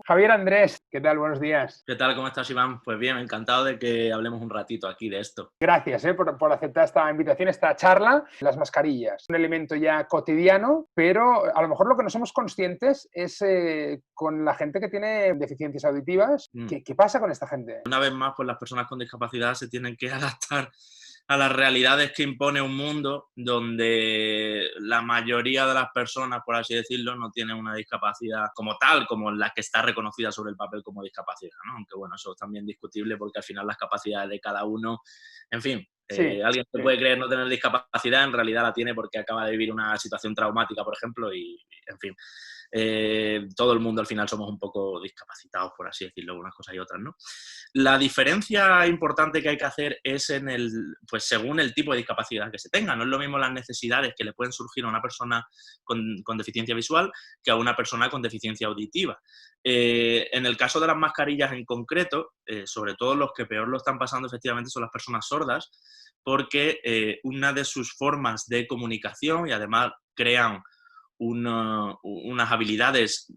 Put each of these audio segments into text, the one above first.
Javier Andrés, ¿qué tal? Buenos días. ¿Qué tal? ¿Cómo estás, Iván? Pues bien, encantado de que hablemos un ratito aquí de esto. Gracias por aceptar esta invitación, esta charla. Las mascarillas, un elemento ya cotidiano, pero a lo mejor lo que no somos conscientes es con la gente que tiene deficiencias auditivas. ¿Qué pasa con esta gente? Una vez más, pues las personas con discapacidad se tienen que adaptar a las realidades que impone un mundo donde la mayoría de las personas, por así decirlo, no tienen una discapacidad como tal, como la que está reconocida sobre el papel como discapacidad, ¿no? Aunque bueno, eso es también discutible porque al final las capacidades de cada uno, en fin, Sí, alguien que puede creer no tener discapacidad en realidad la tiene porque acaba de vivir una situación traumática, por ejemplo, y en fin. Todo el mundo al final somos un poco discapacitados, por así decirlo, unas cosas y otras, ¿no? La diferencia importante que hay que hacer es pues según el tipo de discapacidad que se tenga. No es lo mismo las necesidades que le pueden surgir a una persona con deficiencia visual que a una persona con deficiencia auditiva. En el caso de las mascarillas en concreto, sobre todo los que peor lo están pasando efectivamente son las personas sordas, porque una de sus formas de comunicación, y además crean unas habilidades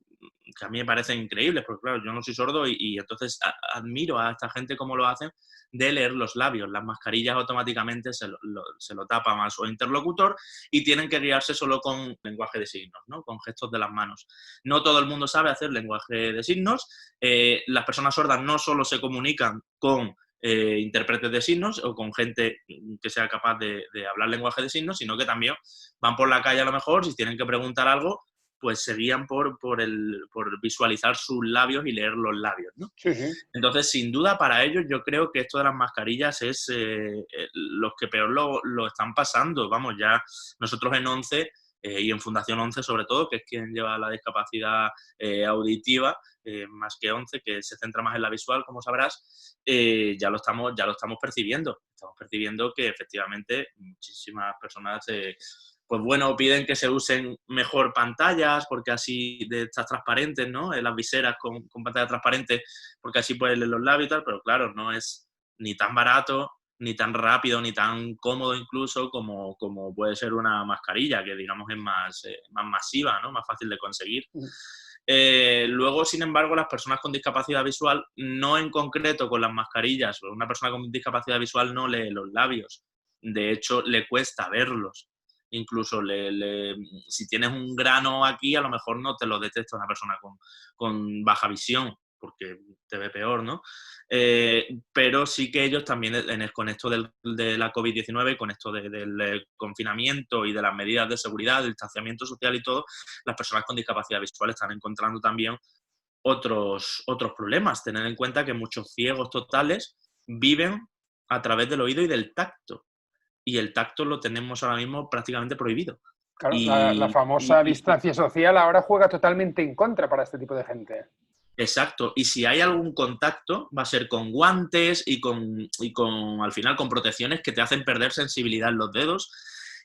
que a mí me parecen increíbles, porque claro, yo no soy sordo y entonces admiro a esta gente cómo lo hacen, de leer los labios. Las mascarillas automáticamente se lo tapan a su interlocutor y tienen que guiarse solo con lenguaje de signos, ¿no? Con gestos de las manos. No todo el mundo sabe hacer lenguaje de signos. Las personas sordas no solo se comunican con intérpretes de signos o con gente que sea capaz de hablar lenguaje de signos, sino que también van por la calle a lo mejor, si tienen que preguntar algo, pues se guían por visualizar sus labios y leer los labios, ¿no? sí, sí. Entonces, sin duda, para ellos yo creo que esto de las mascarillas es los que peor lo están pasando. Vamos, ya nosotros en ONCE y en Fundación ONCE sobre todo, que es quien lleva la discapacidad auditiva, más que ONCE, que se centra más en la visual, como sabrás, ya lo estamos percibiendo. Estamos percibiendo que efectivamente muchísimas personas pues bueno, piden que se usen mejor pantallas, porque así de estas transparentes, ¿no? Las viseras con pantalla transparente, porque así puedes leer los labios y tal, pero claro, no es ni tan barato, ni tan rápido, ni tan cómodo incluso como puede ser una mascarilla, que digamos es más masiva, ¿no? Más fácil de conseguir. Luego, sin embargo, las personas con discapacidad visual, no en concreto con las mascarillas, una persona con discapacidad visual no lee los labios, de hecho le cuesta verlos. Incluso si tienes un grano aquí, a lo mejor no te lo detecta una persona con baja visión, porque te ve peor, ¿no? Pero sí que ellos también, con esto de la COVID-19, con esto del confinamiento y de las medidas de seguridad, del distanciamiento social y todo, las personas con discapacidad visual están encontrando también otros problemas. Tener en cuenta que muchos ciegos totales viven a través del oído y del tacto. Y el tacto lo tenemos ahora mismo prácticamente prohibido. Claro, la famosa distancia social ahora juega totalmente en contra para este tipo de gente. Exacto, y si hay algún contacto va a ser con guantes y al final con protecciones que te hacen perder sensibilidad en los dedos,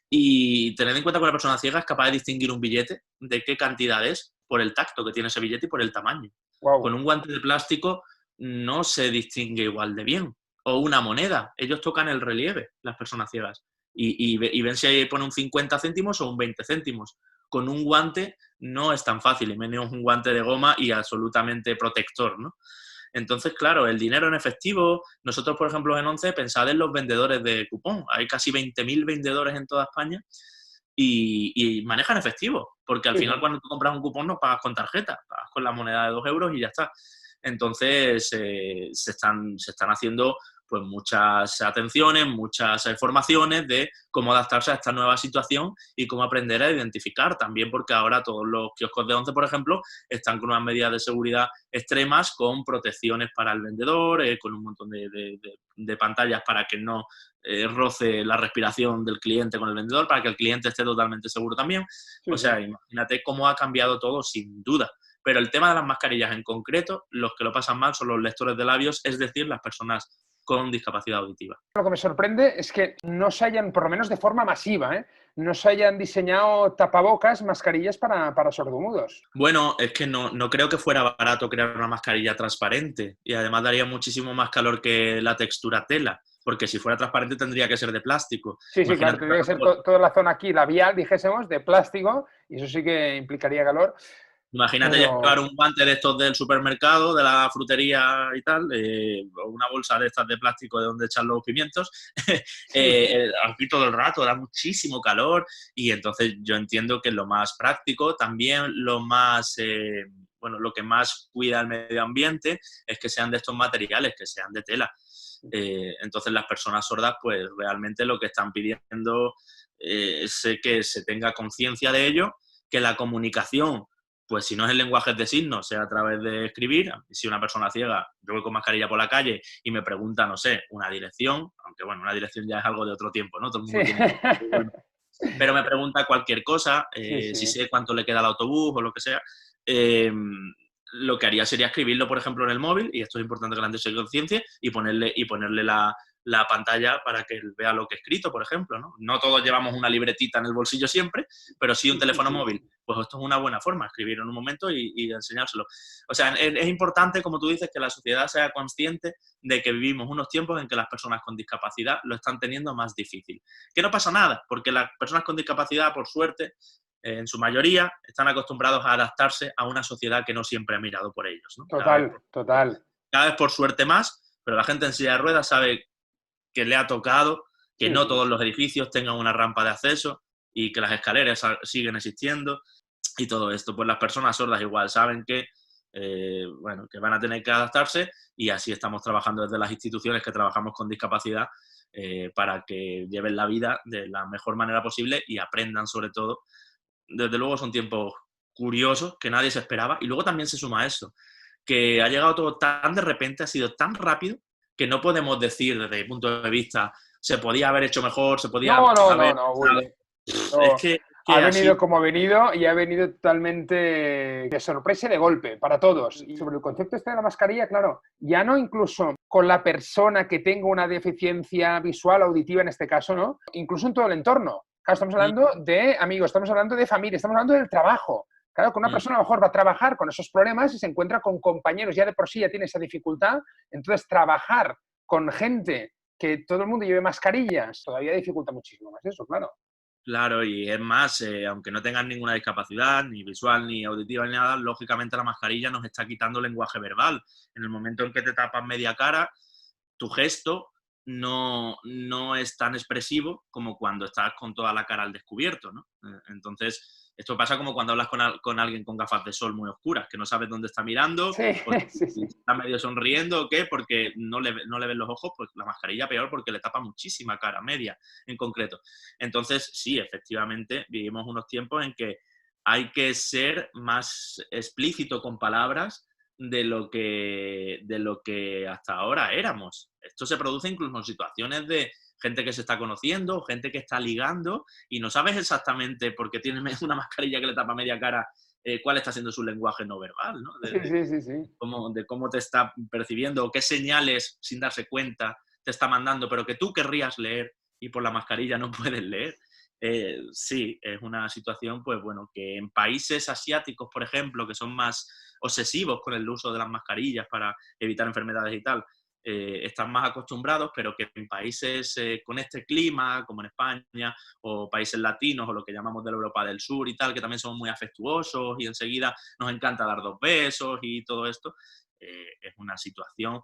y tened en cuenta que una persona ciega es capaz de distinguir un billete de qué cantidad es por el tacto que tiene ese billete y por el tamaño. Wow. Con un guante de plástico no se distingue igual de bien. O una moneda, ellos tocan el relieve, las personas ciegas, y ven si ahí pone un 50 céntimos o un 20 céntimos. Con un guante no es tan fácil, y menos un guante de goma y absolutamente protector, ¿no? Entonces, claro, el dinero en efectivo, nosotros, por ejemplo, en ONCE, pensad en los vendedores de cupón. Hay casi 20.000 vendedores en toda España y manejan efectivo, porque al final cuando tú compras un cupón no pagas con tarjeta, pagas con la moneda de 2 euros y ya está. Entonces, se están haciendo pues muchas atenciones, muchas formaciones de cómo adaptarse a esta nueva situación y cómo aprender a identificar. También porque ahora todos los kioscos de ONCE, por ejemplo, están con unas medidas de seguridad extremas, con protecciones para el vendedor, con un montón de pantallas para que no roce la respiración del cliente con el vendedor, para que el cliente esté totalmente seguro también. O sea, imagínate cómo ha cambiado todo sin duda. Pero el tema de las mascarillas en concreto, los que lo pasan mal son los lectores de labios, es decir, las personas con discapacidad auditiva. Lo que me sorprende es que no se hayan, por lo menos de forma masiva, no se hayan diseñado tapabocas, mascarillas para sordomudos. Bueno, es que no creo que fuera barato crear una mascarilla transparente, y además daría muchísimo más calor que la textura tela, porque si fuera transparente tendría que ser de plástico. Sí, claro, tendría que ser toda la zona aquí labial, dijésemos, de plástico, y eso sí que implicaría calor. Imagínate Pero llevar un guante de estos del supermercado, de la frutería y tal, o una bolsa de estas de plástico de donde echar los pimientos, sí, aquí todo el rato, da muchísimo calor y entonces yo entiendo que lo más práctico, también lo más, bueno, lo que más cuida el medio ambiente es que sean de estos materiales, que sean de tela. Entonces las personas sordas pues realmente lo que están pidiendo es que se tenga conciencia de ello, que la comunicación pues si no es en lenguajes de signos, sea a través de escribir. Si una persona ciega, yo voy con mascarilla por la calle y me pregunta, no sé, una dirección, aunque bueno, una dirección ya es algo de otro tiempo, ¿no? Todo el sí. mundo tiene Google, pero me pregunta cualquier cosa, Sí, si sí. sé cuánto le queda al autobús o lo que sea, eh, lo que haría sería escribirlo, por ejemplo, en el móvil, y esto es importante que la gente se conciencie, y ponerle la pantalla para que él vea lo que he escrito, por ejemplo, ¿no? No todos llevamos una libretita en el bolsillo siempre, pero sí un Sí, sí, teléfono sí. móvil. Pues esto es una buena forma, escribir en un momento y enseñárselo. O sea, es importante, como tú dices, que la sociedad sea consciente de que vivimos unos tiempos en que las personas con discapacidad lo están teniendo más difícil. Que no pasa nada, porque las personas con discapacidad, por suerte, en su mayoría, están acostumbrados a adaptarse a una sociedad que no siempre ha mirado por ellos, ¿no? Total, total. Cada vez por suerte más, pero la gente en silla de ruedas sabe que le ha tocado, que Sí, no sí, todos sí. los edificios tengan una rampa de acceso y que las escaleras siguen existiendo y todo esto. Pues las personas sordas igual saben que, bueno, que van a tener que adaptarse y así estamos trabajando desde las instituciones que trabajamos con discapacidad para que lleven la vida de la mejor manera posible y aprendan sobre todo. Desde luego son tiempos curiosos que nadie se esperaba y luego también se suma eso, que ha llegado todo tan de repente, ha sido tan rápido que no podemos decir desde mi punto de vista se podía haber hecho mejor, se podía No, no, no, haber... no, Willy. Es No. que Ha así, venido como ha venido y ha venido totalmente de sorpresa y de golpe para todos. Y sobre el concepto este de la mascarilla, claro, ya no incluso con la persona que tenga una deficiencia visual, auditiva en este caso, ¿no? Incluso en todo el entorno. Claro, estamos hablando de amigos, estamos hablando de familia, estamos hablando del trabajo. Claro, que una persona a lo mejor va a trabajar con esos problemas y se encuentra con compañeros, ya de por sí ya tiene esa dificultad, entonces trabajar con gente que todo el mundo lleve mascarillas todavía dificulta muchísimo más eso, claro. claro, y es más, aunque no tengan ninguna discapacidad, ni visual, ni auditiva, ni nada, lógicamente la mascarilla nos está quitando lenguaje verbal. En el momento en que te tapas media cara, tu gesto no es tan expresivo como cuando estás con toda la cara al descubierto, ¿no? Entonces, esto pasa como cuando hablas con alguien con gafas de sol muy oscuras, que no sabes dónde está mirando, Sí, o sí, si sí. está medio sonriendo o qué, porque no le ven los ojos, pues la mascarilla peor porque le tapa muchísima cara, media en concreto. Entonces, sí, efectivamente, vivimos unos tiempos en que hay que ser más explícito con palabras de lo que hasta ahora éramos. Esto se produce incluso en situaciones de gente que se está conociendo, gente que está ligando y no sabes exactamente porque tiene una mascarilla que le tapa media cara cuál está siendo su lenguaje no verbal, ¿no? Sí, sí, sí, sí. De cómo te está percibiendo o qué señales sin darse cuenta te está mandando, pero que tú querrías leer y por la mascarilla no puedes leer. Sí, es una situación, pues bueno, que en países asiáticos, por ejemplo, que son más obsesivos con el uso de las mascarillas para evitar enfermedades y tal, están más acostumbrados, pero que en países con este clima, como en España, o países latinos, o lo que llamamos de la Europa del Sur y tal, que también somos muy afectuosos y enseguida nos encanta dar dos besos y todo esto, es una situación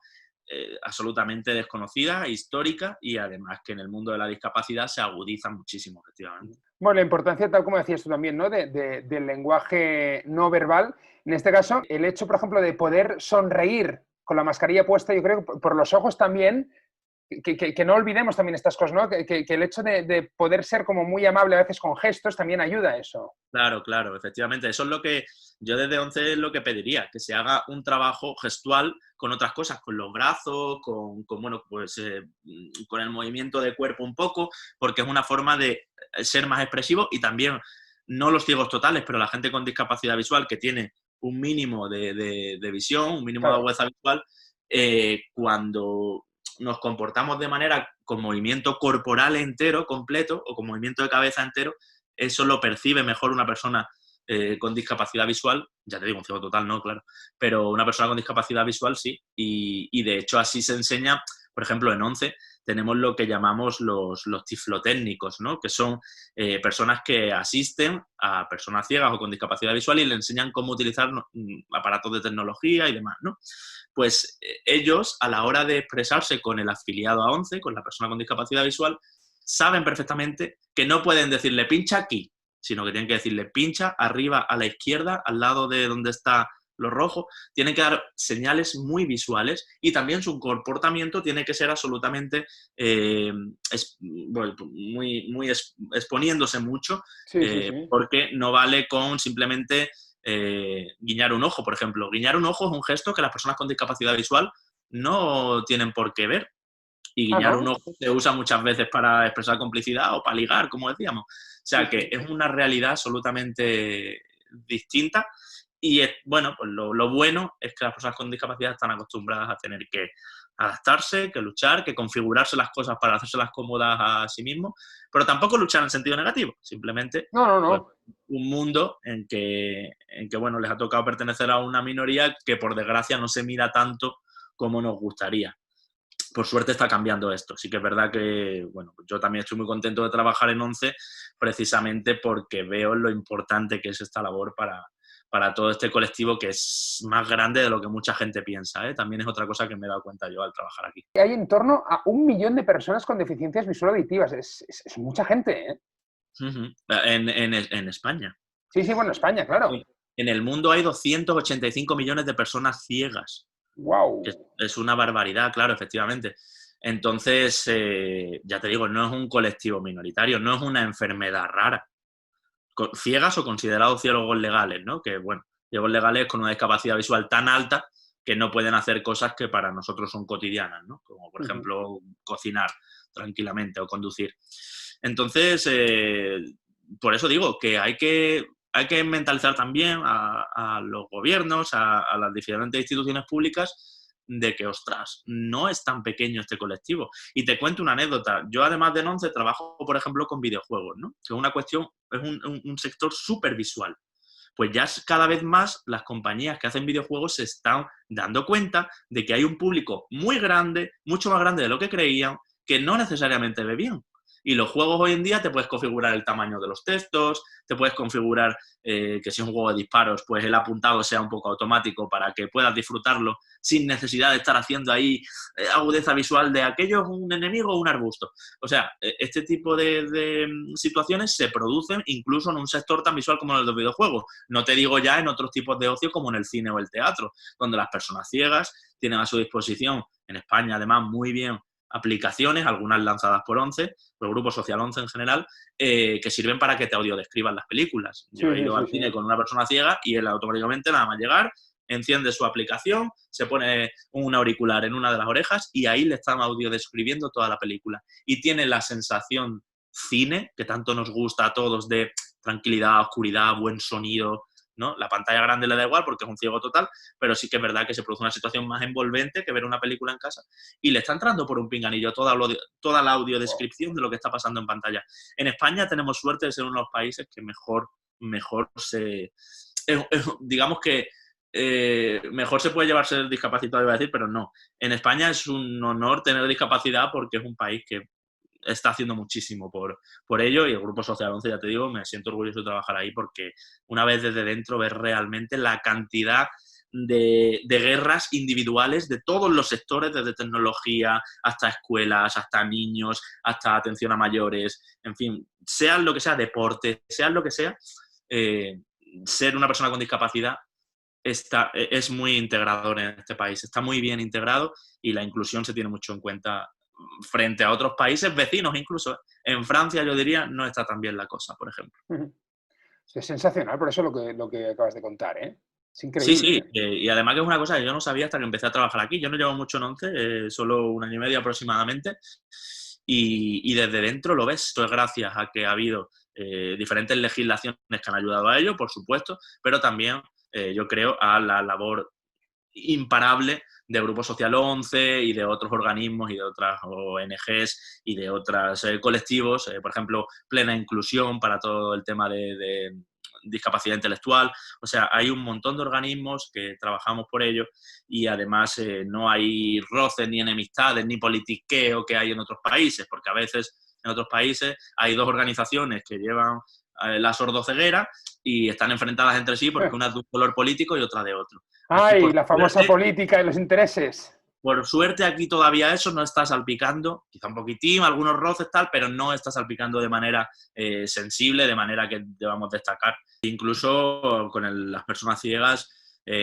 absolutamente desconocida, histórica y además que en el mundo de la discapacidad se agudiza muchísimo, efectivamente. Bueno, la importancia, tal como decías tú también, ¿no? Del lenguaje no verbal. En este caso, el hecho, por ejemplo, de poder sonreír con la mascarilla puesta, yo creo que por los ojos también, que no olvidemos también estas cosas, ¿no? Que el hecho de poder ser como muy amable a veces con gestos también ayuda a eso. Claro, claro, efectivamente. Eso es lo que yo desde 11 es lo que pediría, que se haga un trabajo gestual con otras cosas, con los brazos, bueno, pues con el movimiento de cuerpo un poco, porque es una forma de ser más expresivo y también, no los ciegos totales, pero la gente con discapacidad visual que tiene un mínimo de visión, un mínimo de Claro. agudeza visual, cuando nos comportamos de manera con movimiento corporal entero, completo, o con movimiento de cabeza entero, eso lo percibe mejor una persona con discapacidad visual, ya te digo, un ciego total no, claro, pero una persona con discapacidad visual sí, y de hecho así se enseña, por ejemplo, en 11 tenemos lo que llamamos los tiflotécnicos, ¿no? Que son personas que asisten a personas ciegas o con discapacidad visual y le enseñan cómo utilizar aparatos de tecnología y demás, ¿no? Pues ellos, a la hora de expresarse con el afiliado a ONCE, con la persona con discapacidad visual, saben perfectamente que no pueden decirle pincha aquí, sino que tienen que decirle pincha arriba a la izquierda, al lado de donde está lo rojo. Tienen que dar señales muy visuales y también su comportamiento tiene que ser absolutamente exponiéndose mucho, porque no vale con simplemente guiñar un ojo, por ejemplo. Guiñar un ojo es un gesto que las personas con discapacidad visual no tienen por qué ver. Y guiñar un ojo se usa muchas veces para expresar complicidad o para ligar, como decíamos. O sea, que es una realidad absolutamente distinta. Y bueno, pues lo bueno es que las personas con discapacidad están acostumbradas a tener que adaptarse, que luchar, que configurarse las cosas para hacérselas cómodas a sí mismos, pero tampoco luchar en sentido negativo, simplemente pues, un mundo en que, bueno, les ha tocado pertenecer a una minoría que por desgracia no se mira tanto como nos gustaría. Por suerte está cambiando esto. Sí que es verdad que, bueno, yo también estoy muy contento de trabajar en ONCE precisamente porque veo lo importante que es esta labor para todo este colectivo que es más grande de lo que mucha gente piensa, ¿eh? También es otra cosa que me he dado cuenta yo al trabajar aquí. Hay en torno a 1 millón de personas con deficiencias visual-auditivas. Es mucha gente, ¿eh? En España. Sí, bueno, España, claro. En el mundo hay 285 millones de personas ciegas. ¡Wow! Es una barbaridad, claro, efectivamente. Entonces, ya te digo, no es un colectivo minoritario, no es una enfermedad rara. Ciegas o considerados ciegos legales, ¿no? Que, bueno, ciegos legales con una discapacidad visual tan alta que no pueden hacer cosas que para nosotros son cotidianas, ¿no? Como, por ejemplo, cocinar tranquilamente o conducir. Entonces, por eso digo que hay que mentalizar también a los gobiernos, a las diferentes instituciones públicas, de que, ostras, no es tan pequeño este colectivo. Y te cuento una anécdota. Yo, además de ONCE, trabajo, por ejemplo, con videojuegos, ¿no? Que es una cuestión, es un sector súper visual. Pues ya cada vez más las compañías que hacen videojuegos se están dando cuenta de que hay un público muy grande, mucho más grande de lo que creían, que no necesariamente ve bien. Y los juegos hoy en día te puedes configurar el tamaño de los textos, te puedes configurar que si es un juego de disparos, pues el apuntado sea un poco automático para que puedas disfrutarlo sin necesidad de estar haciendo ahí agudeza visual de aquello es un enemigo o un arbusto. O sea, este tipo de situaciones se producen incluso en un sector tan visual como el de los videojuegos. No te digo ya en otros tipos de ocio como en el cine o el teatro, donde las personas ciegas tienen a su disposición, en España además muy bien, aplicaciones, algunas lanzadas por ONCE, por el Grupo Social ONCE en general, que sirven para que te audiodescriban las películas. Yo he ido al cine con una persona ciega y él automáticamente, nada más llegar, enciende su aplicación, se pone un auricular en una de las orejas y ahí le están audiodescribiendo toda la película. Y tiene la sensación cine, que tanto nos gusta a todos, de tranquilidad, oscuridad, buen sonido, ¿no? La pantalla grande le da igual porque es un ciego total, pero sí que es verdad que se produce una situación más envolvente que ver una película en casa y le está entrando por un pinganillo toda la audiodescripción de lo que está pasando en pantalla. En España tenemos suerte de ser uno de los países que mejor se... digamos que mejor se puede llevar ser discapacitado, iba a decir, pero no. En España es un honor tener discapacidad porque es un país que está haciendo muchísimo por ello y el Grupo Social ONCE, ya te digo, me siento orgulloso de trabajar ahí porque una vez desde dentro ves realmente la cantidad de guerras individuales de todos los sectores, desde tecnología hasta escuelas, hasta niños, hasta atención a mayores, en fin, sean lo que sea, deporte, sean lo que sea, ser una persona con discapacidad es muy integrador en este país, está muy bien integrado y la inclusión se tiene mucho en cuenta frente a otros países vecinos incluso. En Francia, yo diría, no está tan bien la cosa, por ejemplo. Es sensacional, por eso lo que acabas de contar, ¿eh? Es increíble. Sí, y además que es una cosa que yo no sabía hasta que empecé a trabajar aquí. Yo no llevo mucho en ONCE, solo 1 año y medio aproximadamente, y desde dentro lo ves. Esto es gracias a que ha habido diferentes legislaciones que han ayudado a ello, por supuesto, pero también, yo creo, a la labor imparable de Grupo Social ONCE y de otros organismos y de otras ONGs y de otros colectivos, por ejemplo, Plena Inclusión para todo el tema de discapacidad intelectual. O sea, hay un montón de organismos que trabajamos por ello y además no hay roces ni enemistades ni politiqueo que hay en otros países, porque a veces en otros países hay dos organizaciones que llevan la sordoceguera y están enfrentadas entre sí porque una es de un color político y otra de otro. Aquí, ¡Ay, la famosa política y los intereses! Por suerte aquí todavía eso no está salpicando, quizá un poquitín, algunos roces tal, pero no está salpicando de manera sensible, de manera que debamos destacar. Incluso con las personas ciegas,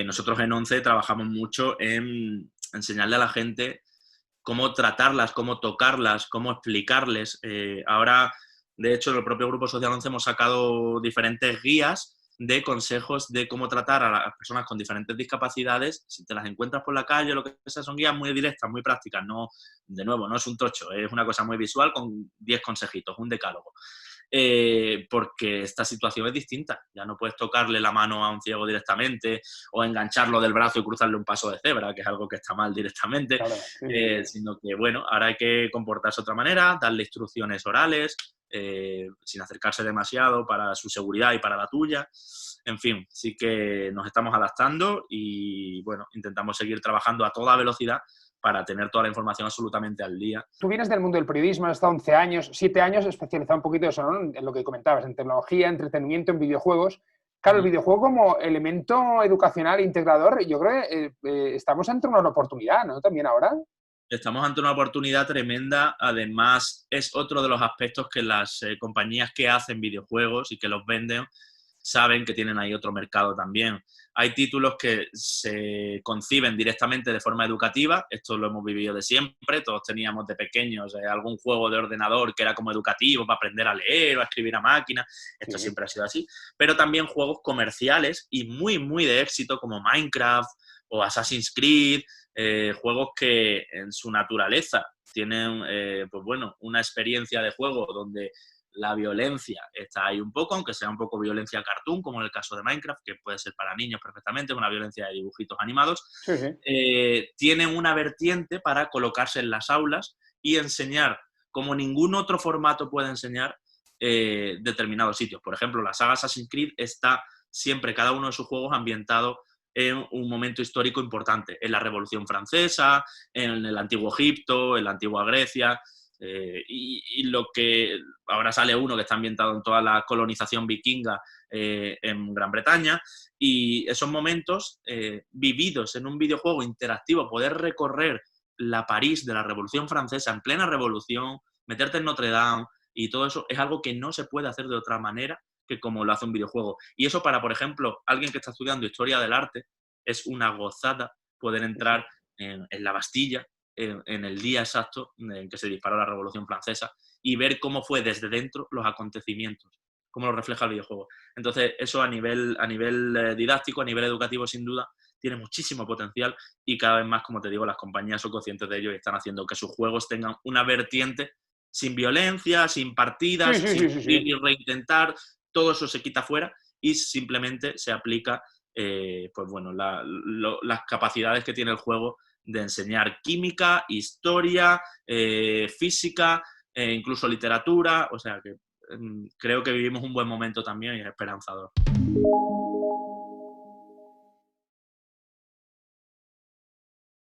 nosotros en ONCE trabajamos mucho en enseñarle a la gente cómo tratarlas, cómo tocarlas, cómo explicarles. Ahora, de hecho, en el propio Grupo Social 11 hemos sacado diferentes guías de consejos de cómo tratar a las personas con diferentes discapacidades. Si te las encuentras por la calle o lo que sea, son guías muy directas, muy prácticas. No, de nuevo, no es un tocho, es una cosa muy visual con 10 consejitos, un decálogo. Porque esta situación es distinta. Ya no puedes tocarle la mano a un ciego directamente o engancharlo del brazo y cruzarle un paso de cebra, que es algo que está mal directamente, Claro, sí. sino que, bueno, ahora hay que comportarse de otra manera, darle instrucciones orales, sin acercarse demasiado para su seguridad y para la tuya. En fin, sí que nos estamos adaptando y, bueno, intentamos seguir trabajando a toda velocidad para tener toda la información absolutamente al día. Tú vienes del mundo del periodismo, has estado 11 años, 7 años especializado un poquito en eso, ¿no? En lo que comentabas, en tecnología, entretenimiento, en videojuegos. Claro, el videojuego como elemento educacional integrador, yo creo que estamos ante una oportunidad, ¿no? También ahora. Estamos ante una oportunidad tremenda. Además, es otro de los aspectos que las compañías que hacen videojuegos y que los venden saben que tienen ahí otro mercado también. Hay títulos que se conciben directamente de forma educativa, esto lo hemos vivido de siempre, todos teníamos de pequeños algún juego de ordenador que era como educativo para aprender a leer o a escribir a máquina, esto siempre ha sido así, pero también juegos comerciales y muy, muy de éxito como Minecraft o Assassin's Creed, juegos que en su naturaleza tienen, pues bueno, una experiencia de juego donde la violencia está ahí un poco, aunque sea un poco violencia cartoon, como en el caso de Minecraft, que puede ser para niños perfectamente, una violencia de dibujitos animados, tienen una vertiente para colocarse en las aulas y enseñar, como ningún otro formato puede enseñar, determinados sitios. Por ejemplo, la saga Assassin's Creed está siempre, cada uno de sus juegos, ambientado en un momento histórico importante, en la Revolución Francesa, en el Antiguo Egipto, en la Antigua Grecia. Y lo que ahora sale uno que está ambientado en toda la colonización vikinga en Gran Bretaña, y esos momentos vividos en un videojuego interactivo, poder recorrer la París de la Revolución Francesa en plena revolución, meterte en Notre Dame y todo eso, es algo que no se puede hacer de otra manera que como lo hace un videojuego. Y eso para, por ejemplo, alguien que está estudiando historia del arte, es una gozada poder entrar en la Bastilla, en el día exacto en que se disparó la Revolución Francesa y ver cómo fue desde dentro los acontecimientos, cómo lo refleja el videojuego. Entonces, eso a nivel didáctico, a nivel educativo, sin duda, tiene muchísimo potencial y cada vez más, como te digo, las compañías son conscientes de ello y están haciendo que sus juegos tengan una vertiente sin violencia, sin partidas, sin reintentar, todo eso se quita fuera y simplemente se aplica pues bueno, las capacidades que tiene el juego de enseñar química, historia, física, incluso literatura. O sea que creo que vivimos un buen momento también y es esperanzador.